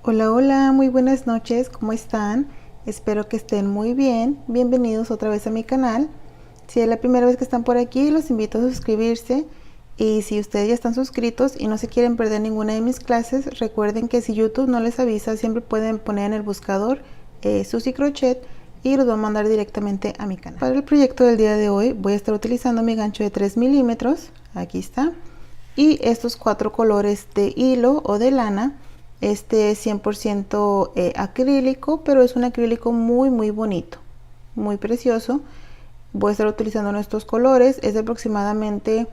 Hola, hola, muy buenas noches, ¿cómo están? Espero que estén muy bien. Bienvenidos otra vez a mi canal. Si es la primera vez que están por aquí, los invito a suscribirse. Y si ustedes ya están suscritos y no se quieren perder ninguna de mis clases, recuerden que si YouTube no les avisa, siempre pueden poner en el buscador Susy Crochet y los va a mandar directamente a mi canal. Para el proyecto del día de hoy voy a estar utilizando mi gancho de 3 milímetros, aquí está, y estos 4 colores de hilo o de lana. Este es 100% acrílico, pero es un acrílico muy bonito, muy precioso. Voy a estar utilizando estos colores, es de aproximadamente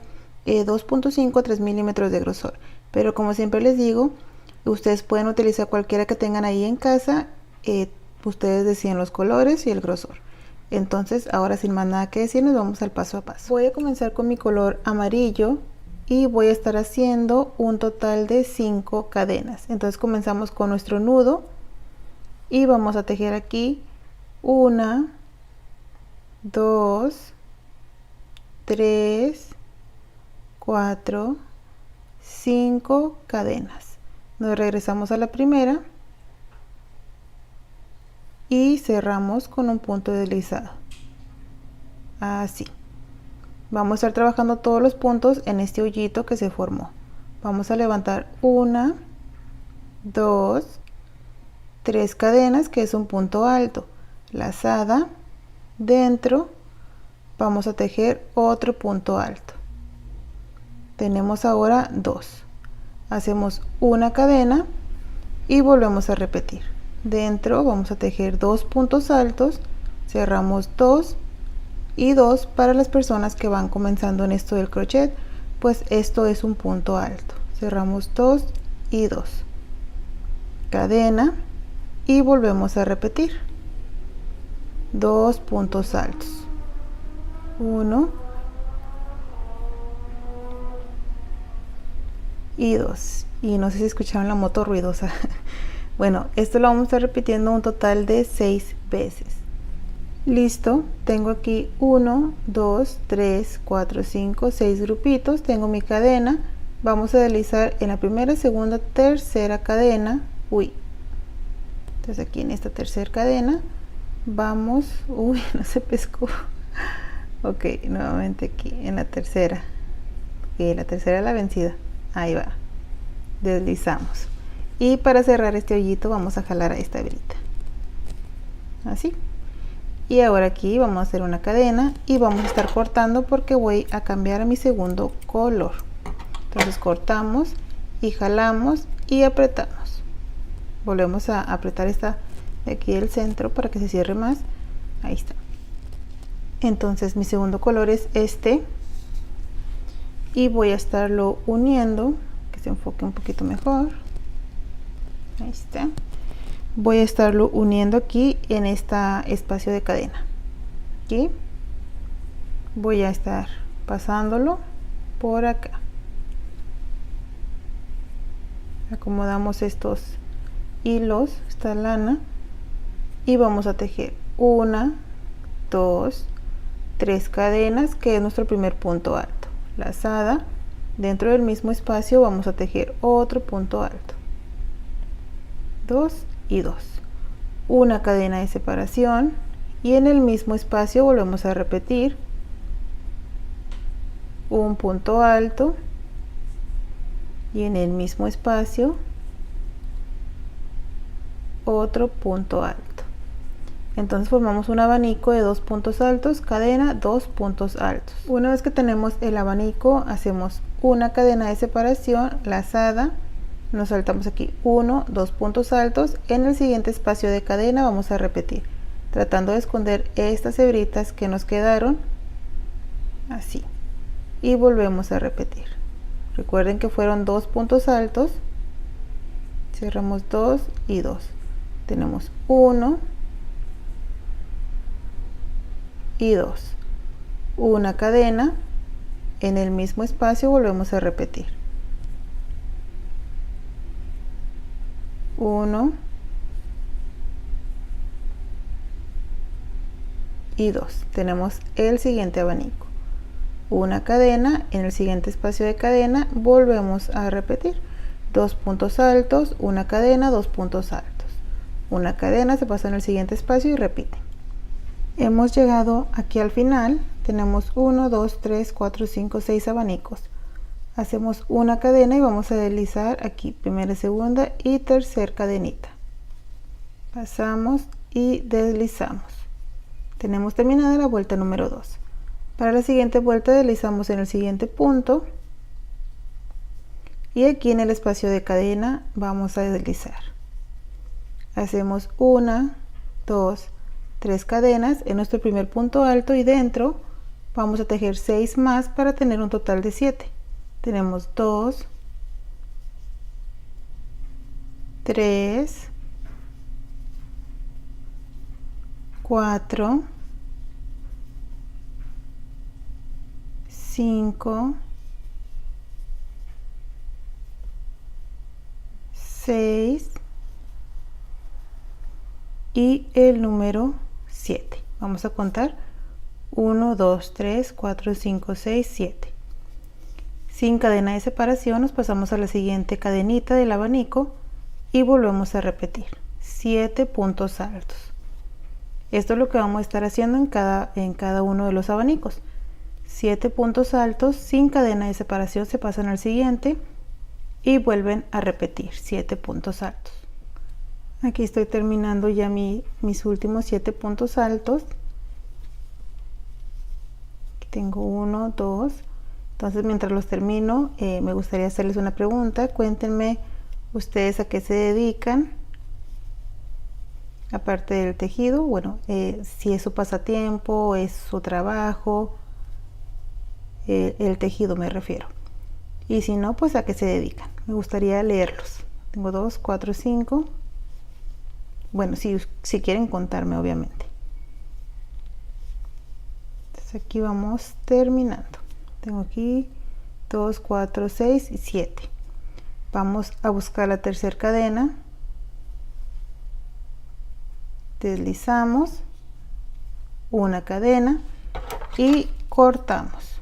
2.5 a 3 milímetros de grosor, pero como siempre les digo, ustedes pueden utilizar cualquiera que tengan ahí en casa. Ustedes deciden los colores y el grosor. Entonces, ahora sin más nada que decir, nos vamos al paso a paso. Voy a comenzar con mi color amarillo y voy a estar haciendo un total de 5 cadenas. Entonces comenzamos con nuestro nudo y vamos a tejer aquí 1, 2, 3, 4, 5 cadenas. Nos regresamos a la primera y cerramos con un punto deslizado, así. Vamos a estar trabajando todos los puntos en este hoyito que se formó. Vamos a levantar 1, 2, 3 cadenas, que es un punto alto, lazada, dentro, vamos a tejer otro punto alto. Tenemos ahora 2. Hacemos una cadena y volvemos a repetir. Dentro vamos a tejer 2 puntos altos, cerramos 2 y 2. Para las personas que van comenzando en esto del crochet, pues esto es un punto alto. Cerramos 2 y 2, cadena y volvemos a repetir 2 puntos altos, 1 y 2. Y no sé si escucharon la moto ruidosa. Bueno, esto lo vamos a estar repitiendo un total de 6 veces. Listo, tengo aquí 1, 2, 3, 4, 5, 6 grupitos. Tengo mi cadena. Vamos a deslizar en la primera, segunda, tercera cadena. Entonces aquí en esta tercera cadena vamos, no se pescó. Ok, nuevamente aquí en la tercera. La tercera es la vencida. Ahí va. Deslizamos. Y para cerrar este hoyito vamos a jalar a esta velita. Así. Y ahora aquí vamos a hacer una cadena y vamos a estar cortando porque voy a cambiar a mi segundo color. Entonces cortamos y jalamos y apretamos. Volvemos a apretar esta de aquí del centro para que se cierre más. Ahí está. Entonces mi segundo color es este y voy a estarlo uniendo, que se enfoque un poquito mejor. Ahí está. Voy a estarlo uniendo aquí en este espacio de cadena. Aquí voy a estar pasándolo por acá. Acomodamos estos hilos, esta lana, y vamos a tejer 1, 2, 3 cadenas, que es nuestro primer punto alto. Lazada, dentro del mismo espacio vamos a tejer otro punto alto, 2 y 2, una cadena de separación y en el mismo espacio volvemos a repetir un punto alto y en el mismo espacio otro punto alto. Entonces formamos un abanico de 2 puntos altos, cadena, 2 puntos altos. Una vez que tenemos el abanico, hacemos una cadena de separación, lazada, nos saltamos aquí 1, 2 puntos altos. En el siguiente espacio de cadena vamos a repetir, tratando de esconder estas hebritas que nos quedaron, así, y volvemos a repetir. Recuerden que fueron 2 puntos altos, cerramos 2 y 2, tenemos 1 y 2, una cadena, en el mismo espacio volvemos a repetir 1 y 2. Tenemos el siguiente abanico, una cadena, en el siguiente espacio de cadena volvemos a repetir. 2 puntos altos, una cadena, 2 puntos altos, una cadena, se pasa en el siguiente espacio y repite. Hemos llegado aquí al final, tenemos 1, 2, 3, 4, 5, 6 abanicos. Hacemos una cadena y vamos a deslizar aquí, primera, segunda y tercera cadenita. Pasamos y deslizamos. Tenemos terminada la vuelta número 2. Para la siguiente vuelta deslizamos en el siguiente punto y aquí en el espacio de cadena vamos a deslizar. Hacemos 1, 2, 3 cadenas en nuestro primer punto alto y dentro vamos a tejer 6 más para tener un total de 7. Tenemos 2, 3, 4, 5, 6 y el número 7. Vamos a contar 1, 2, 3, 4, 5, 6, 7. Sin cadena de separación nos pasamos a la siguiente cadenita del abanico y volvemos a repetir 7 puntos altos. Esto es lo que vamos a estar haciendo en cada uno de los abanicos. 7 puntos altos sin cadena de separación, se pasan al siguiente y vuelven a repetir 7 puntos altos. Aquí estoy terminando ya mis últimos 7 puntos altos. Aquí tengo 1, 2. Entonces, mientras los termino, me gustaría hacerles una pregunta. Cuéntenme ustedes a qué se dedican, aparte del tejido. Bueno, si es su pasatiempo, es su trabajo, el tejido me refiero. Y si no, pues a qué se dedican. Me gustaría leerlos. Tengo 2, 4, 5. Bueno, si quieren contarme, obviamente. Entonces aquí vamos terminando. Tengo aquí 2, 4, 6 y 7. Vamos a buscar la tercera cadena. Deslizamos una cadena y cortamos.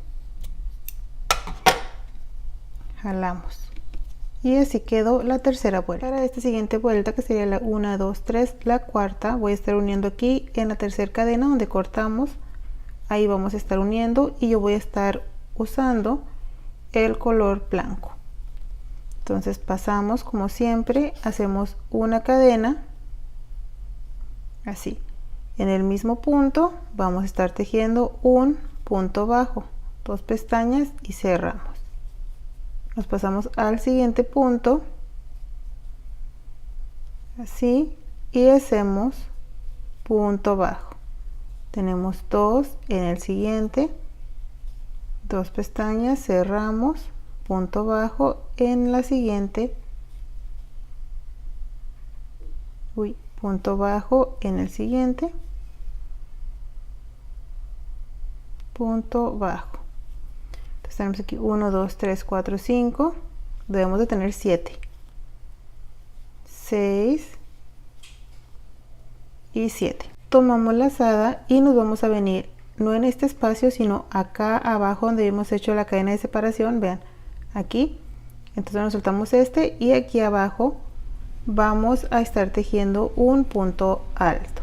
Jalamos. Y así quedó la tercera vuelta. Para esta siguiente vuelta, que sería la 1, 2, 3, la cuarta, voy a estar uniendo aquí en la tercera cadena donde cortamos. Ahí vamos a estar uniendo y yo voy a estar usando el color blanco. Entonces pasamos como siempre, hacemos una cadena así. En el mismo punto vamos a estar tejiendo un punto bajo, 2 pestañas y cerramos. Nos pasamos al siguiente punto así y hacemos punto bajo. Tenemos 2 en el siguiente, 2 pestañas, cerramos, punto bajo en la siguiente, punto bajo en el siguiente, punto bajo. Entonces tenemos aquí 1, 2, 3, 4, 5, debemos de tener 7, 6 y 7. Tomamos lazada y nos vamos a venir no en este espacio, sino acá abajo donde hemos hecho la cadena de separación. Vean, aquí. Entonces nos soltamos este y aquí abajo vamos a estar tejiendo un punto alto.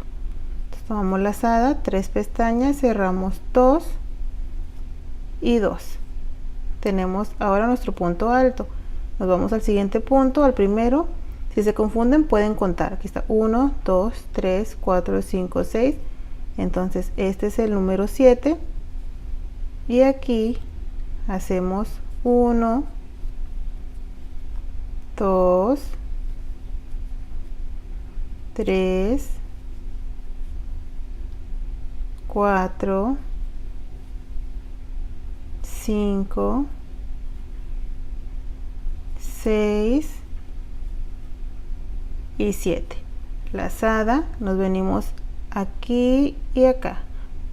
Entonces tomamos lazada, 3 pestañas, cerramos 2 y 2. Tenemos ahora nuestro punto alto. Nos vamos al siguiente punto, al primero. Si se confunden pueden contar. Aquí está 1, 2, 3, 4, 5, 6. Entonces este es el número 7 y aquí hacemos 1, 2, 3, 4, 5, 6 y 7. Lazada, nos venimos aquí y acá,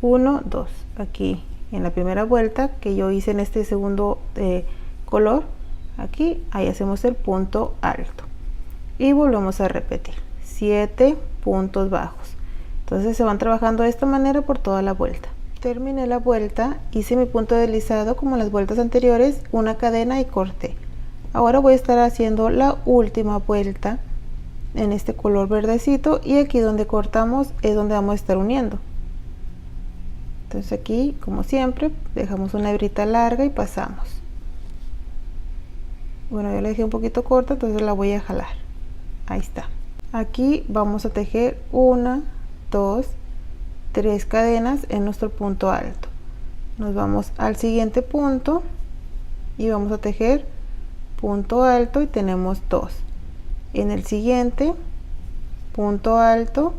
1, 2, aquí en la primera vuelta que yo hice en este segundo color, aquí, ahí hacemos el punto alto y volvemos a repetir 7 puntos bajos. Entonces se van trabajando de esta manera por toda la vuelta. Terminé la vuelta, hice mi punto deslizado como en las vueltas anteriores, una cadena y corté. Ahora voy a estar haciendo la última vuelta en este color verdecito, y aquí donde cortamos es donde vamos a estar uniendo. Entonces aquí, como siempre, dejamos una hebrita larga y pasamos. Bueno, yo la dejé un poquito corta, entonces la voy a jalar. Ahí está. Aquí vamos a tejer 1, 2, 3 cadenas en nuestro punto alto. Nos vamos al siguiente punto y vamos a tejer punto alto, y tenemos 2. En el siguiente punto alto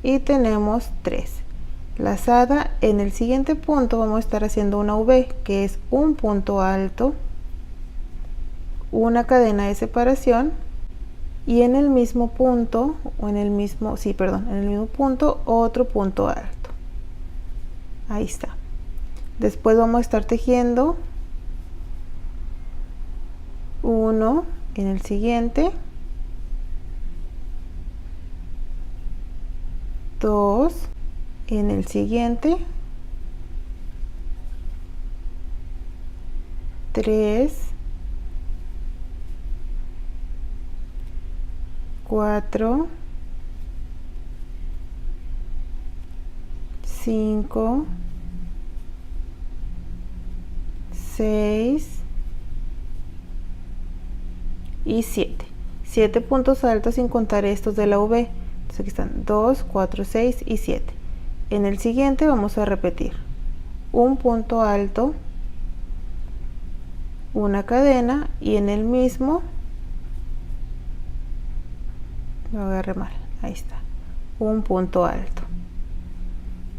y tenemos 3. Lazada en el siguiente punto vamos a estar haciendo una V, que es un punto alto, una cadena de separación, y en el mismo punto, o en el mismo, en el mismo punto, otro punto alto. Ahí está. Después vamos a estar tejiendo 1 en el siguiente, 2 en el siguiente, 3, 4, 5, 6 y 7. 7 puntos altos sin contar estos de la V. Entonces aquí están 2, 4, 6 y 7. En el siguiente vamos a repetir un punto alto, una cadena, y en el mismo, lo agarré mal, ahí está, un punto alto,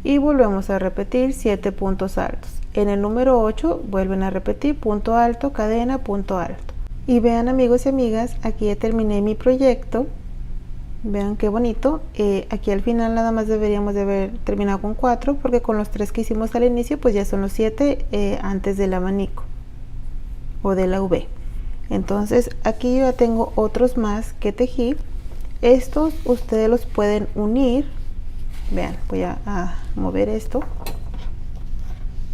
y volvemos a repetir 7 puntos altos. En el número 8 vuelven a repetir punto alto, cadena, punto alto. Y vean, amigos y amigas, aquí ya terminé mi proyecto. Vean qué bonito. Aquí al final nada más deberíamos de haber terminado con 4, porque con los 3 que hicimos al inicio pues ya son los 7 antes del abanico o de la V. Entonces aquí yo ya tengo otros más que tejí. Estos ustedes los pueden unir. Vean, voy a mover esto,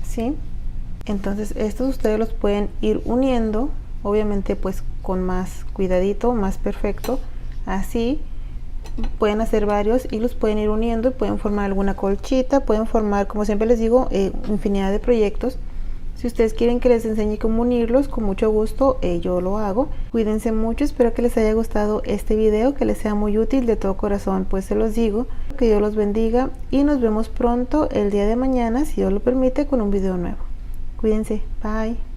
¿sí? Entonces estos ustedes los pueden ir uniendo, obviamente pues con más cuidadito, más perfecto. Así pueden hacer varios y los pueden ir uniendo, y pueden formar alguna colchita, pueden formar, como siempre les digo, infinidad de proyectos. Si ustedes quieren que les enseñe cómo unirlos, con mucho gusto yo lo hago. Cuídense mucho, espero que les haya gustado este video, que les sea muy útil. De todo corazón pues se los digo, que Dios los bendiga, y nos vemos pronto el día de mañana, si Dios lo permite, con un video nuevo. Cuídense, bye.